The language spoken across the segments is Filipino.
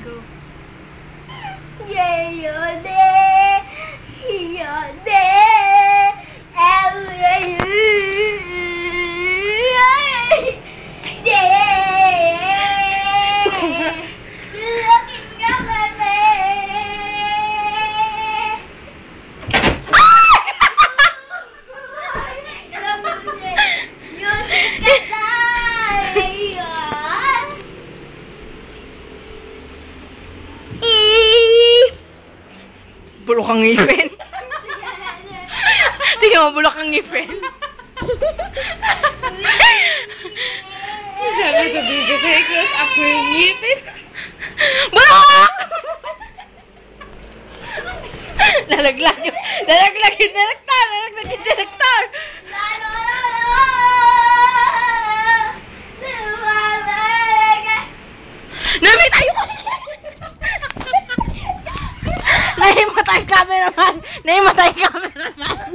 Go. Bulok ang ngipin. Tingnan mo, bulok ang ngipin. Sabi ko, Bigo, say close up mo yung ngipin. Bulok! Nalaglag yung direktor! Nalaglag yung direktor! Nahimatay yung Nahimatay cameraman! Nahimatay cameraman!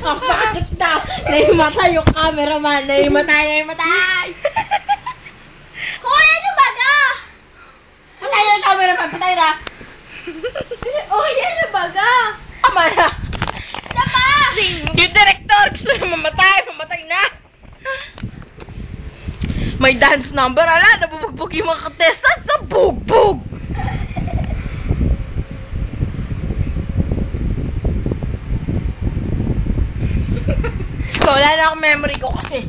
Ang bakit daw? Nahimatay yung cameraman! Nahimatay! Hoy, ano ba ka? Patay na yung cameraman! Patay na! Hoy, ano ba ka? Tama na! Isa pa! Yung director gusto na mamatay na! May dance number, ala! Nabubugbog yung mga contestants sa bugbog! So, wala na akong memory ko kasi